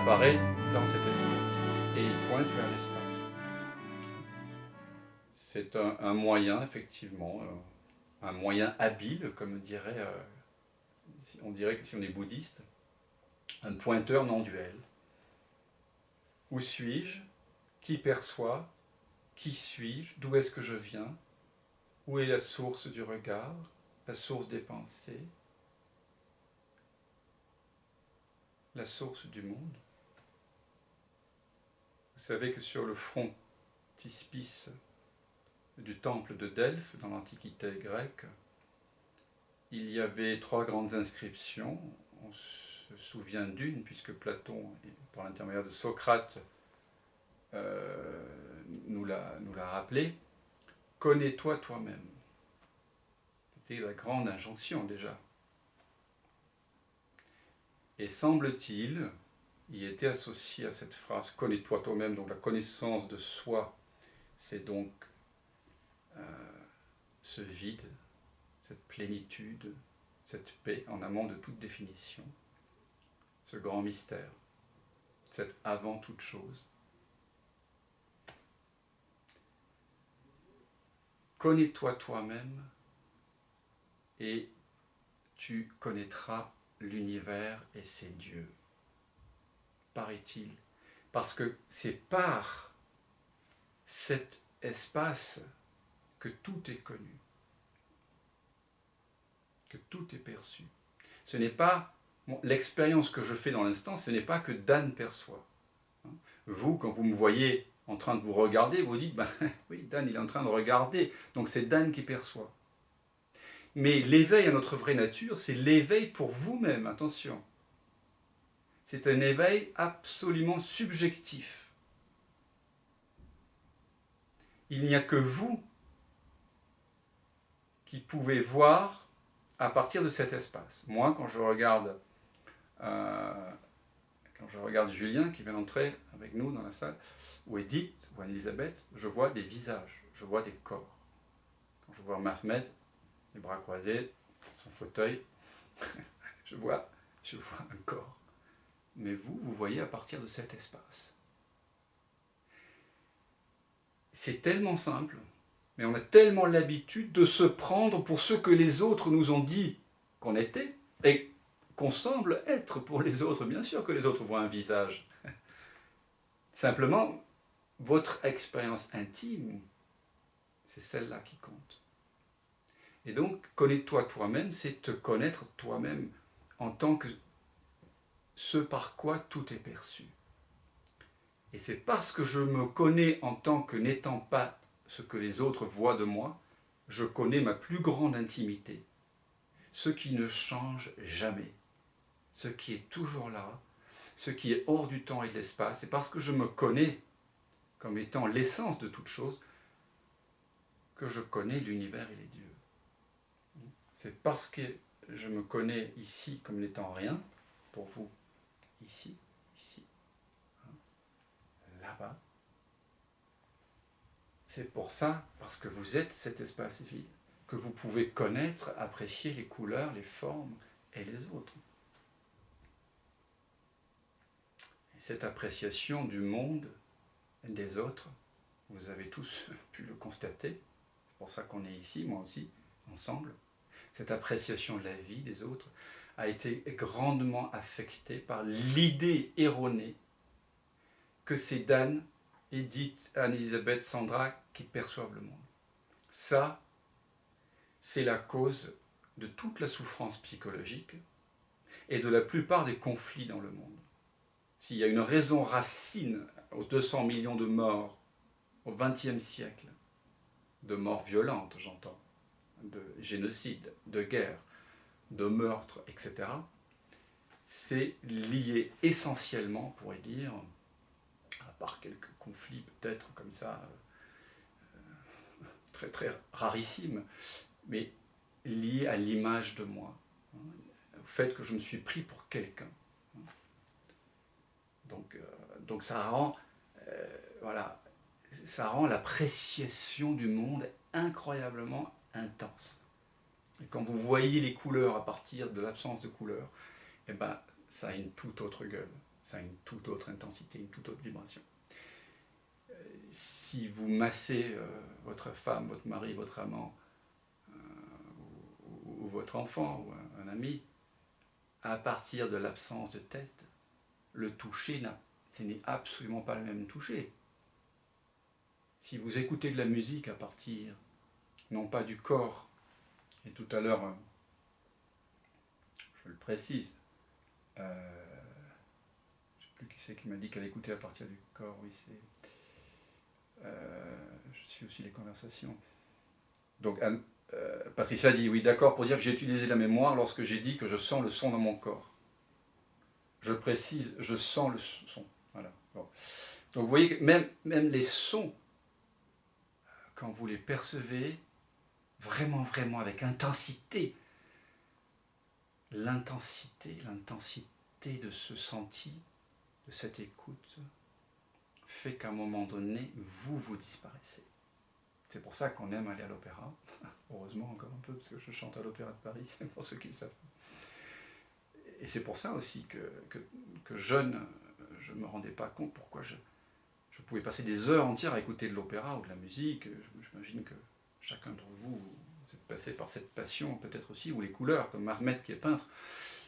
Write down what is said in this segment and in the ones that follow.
apparaît dans cet espace. Et il pointe vers l'espace. C'est un moyen, effectivement, un moyen habile, comme on dirait que si on est bouddhiste, un pointeur non duel. Où suis-je? Qui perçoit? Qui suis-je? D'où est-ce que je viens? Où est la source du regard? La source des pensées? La source du monde? Vous savez que sur le frontispice du temple de Delphes, dans l'Antiquité grecque, il y avait 3 grandes inscriptions. On se souvient d'une, puisque Platon, par l'intermédiaire de Socrate, nous l'a rappelé. Connais-toi toi-même. C'était la grande injonction déjà. Et semble-t-il, il était associé à cette phrase « connais-toi toi-même », donc la connaissance de soi, c'est donc ce vide, cette plénitude, cette paix en amont de toute définition, ce grand mystère, cet avant toute chose. Connais-toi toi-même et tu connaîtras l'univers et ses dieux, paraît-il. Parce que c'est par cet espace que tout est connu, que tout est perçu. Ce n'est pas l'expérience que je fais dans l'instant, ce n'est pas que Dan perçoit. Vous, quand vous me voyez en train de vous regarder, vous dites, ben oui, Dan il est en train de regarder, donc c'est Dan qui perçoit. Mais l'éveil à notre vraie nature, c'est l'éveil pour vous-même, attention. C'est un éveil absolument subjectif. Il n'y a que vous qui pouvez voir à partir de cet espace. Moi, quand je regarde Julien qui vient d'entrer avec nous dans la salle, ou Edith, ou Anne-Elisabeth, je vois des visages, je vois des corps. Quand je vois Mahmed, les bras croisés, son fauteuil, je vois un corps. Mais vous voyez à partir de cet espace. C'est tellement simple, mais on a tellement l'habitude de se prendre pour ce que les autres nous ont dit qu'on était, et qu'on semble être pour les autres. Bien sûr que les autres voient un visage. Simplement, votre expérience intime, c'est celle-là qui compte. Et donc, connais-toi toi-même, c'est te connaître toi-même en tant que ce par quoi tout est perçu. Et c'est parce que je me connais en tant que n'étant pas ce que les autres voient de moi, je connais ma plus grande intimité, ce qui ne change jamais, ce qui est toujours là, ce qui est hors du temps et de l'espace. Et parce que je me connais comme étant l'essence de toute chose, que je connais l'univers et les dieux. C'est parce que je me connais ici comme n'étant rien, pour vous, ici, là-bas. C'est pour ça, parce que vous êtes cet espace vide, que vous pouvez connaître, apprécier les couleurs, les formes et les autres. Et cette appréciation du monde et des autres, vous avez tous pu le constater, c'est pour ça qu'on est ici, moi aussi, ensemble. Cette appréciation de la vie des autres a été grandement affectée par l'idée erronée que c'est Dan, Edith, Anne-Elisabeth, Sandra qui perçoivent le monde. Ça, c'est la cause de toute la souffrance psychologique et de la plupart des conflits dans le monde. S'il y a une raison racine aux 200 millions de morts au XXe siècle, de morts violentes, j'entends, de génocide, de guerre, de meurtres, etc., c'est lié essentiellement, on pourrait dire, à part quelques conflits peut-être comme ça, très très rarissimes, mais lié à l'image de moi, au fait que je me suis pris pour quelqu'un. Donc ça rend, ça rend l'appréciation du monde incroyablement intense. Et quand vous voyez les couleurs à partir de l'absence de couleurs, eh ben, ça a une toute autre gueule. Ça a une toute autre intensité, une toute autre vibration. Si vous massez votre femme, votre mari, votre amant, ou votre enfant, ou un ami, à partir de l'absence de tête, le toucher, ce n'est absolument pas le même toucher. Si vous écoutez de la musique à partir, non pas du corps, et tout à l'heure, je le précise, je ne sais plus qui c'est qui m'a dit qu'elle écoutait à partir du corps, oui, c'est... je suis aussi les conversations. Donc, Patricia dit, oui, d'accord, pour dire que j'ai utilisé la mémoire lorsque j'ai dit que je sens le son dans mon corps. Je précise, je sens le son. Voilà. Bon. Donc, vous voyez que même les sons, quand vous les percevez, vraiment, vraiment, avec intensité, l'intensité de ce senti, de cette écoute, fait qu'à un moment donné, vous disparaissez. C'est pour ça qu'on aime aller à l'opéra. Heureusement, encore un peu, parce que je chante à l'Opéra de Paris, pour ceux qui le savent. Et c'est pour ça aussi que jeune, je ne me rendais pas compte pourquoi je pouvais passer des heures entières à écouter de l'opéra ou de la musique. J'imagine que chacun d'entre vous, vous êtes passé par cette passion, peut-être aussi, ou les couleurs, comme Marmette qui est peintre.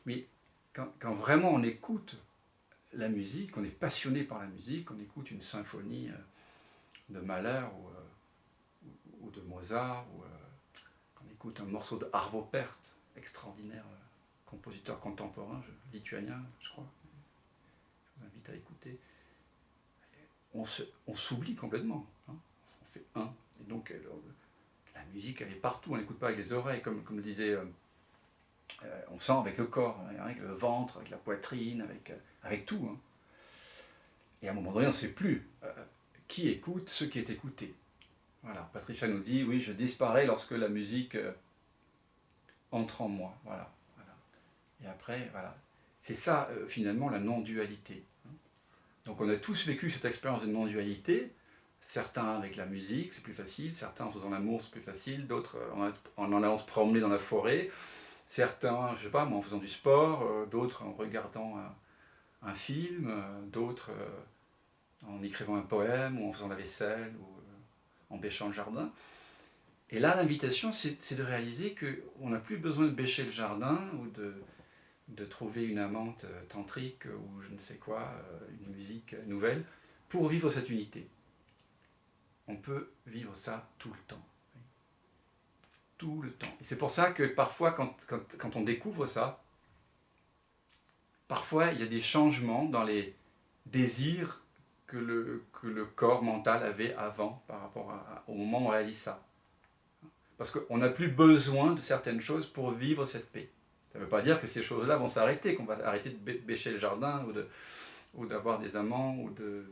Mais quand vraiment on écoute la musique, on est passionné par la musique, on écoute une symphonie de Mahler ou de Mozart, ou qu'on écoute un morceau de Arvo Pärt, extraordinaire compositeur contemporain, lituanien, je crois. Je vous invite à écouter. On s'oublie complètement. Hein. On fait un. Et donc, la musique, elle est partout. On n'écoute pas avec les oreilles, comme le disait... on sent avec le corps, avec le ventre, avec la poitrine, avec tout. Hein. Et à un moment donné, on ne sait plus qui écoute ce qui est écouté. Voilà, Patricia nous dit, oui, je disparais lorsque la musique entre en moi. Voilà. Et après, voilà. C'est ça, finalement, la non-dualité. Donc on a tous vécu cette expérience de non-dualité, certains avec la musique, c'est plus facile, certains en faisant l'amour, c'est plus facile, d'autres en allant se promener dans la forêt, certains, je sais pas, moi, en faisant du sport, d'autres en regardant un film, d'autres en écrivant un poème, ou en faisant la vaisselle, ou en bêchant le jardin. Et là, l'invitation, c'est de réaliser qu'on n'a plus besoin de bêcher le jardin, ou de trouver une amante tantrique, ou je ne sais quoi, une musique nouvelle, pour vivre cette unité. On peut vivre ça tout le temps. Tout le temps. Et c'est pour ça que parfois, quand on découvre ça, parfois il y a des changements dans les désirs que le corps mental avait avant, par rapport au moment où on réalise ça. Parce qu'on n'a plus besoin de certaines choses pour vivre cette paix. Ça ne veut pas dire que ces choses-là vont s'arrêter, qu'on va arrêter de bêcher le jardin, ou d'avoir des amants, ou de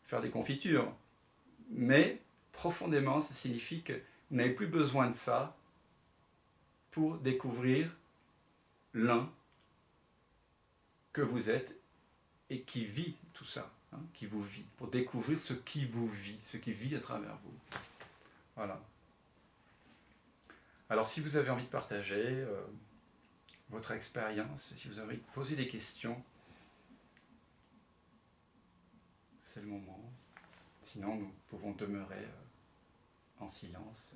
faire des confitures. Mais profondément, ça signifie que vous n'avez plus besoin de ça pour découvrir l'un que vous êtes et qui vit tout ça, hein, qui vous vit, pour découvrir ce qui vous vit, ce qui vit à travers vous. Voilà. Alors si vous avez envie de partager votre expérience, si vous avez envie de poser des questions, c'est le moment. Sinon, nous pouvons demeurer en silence.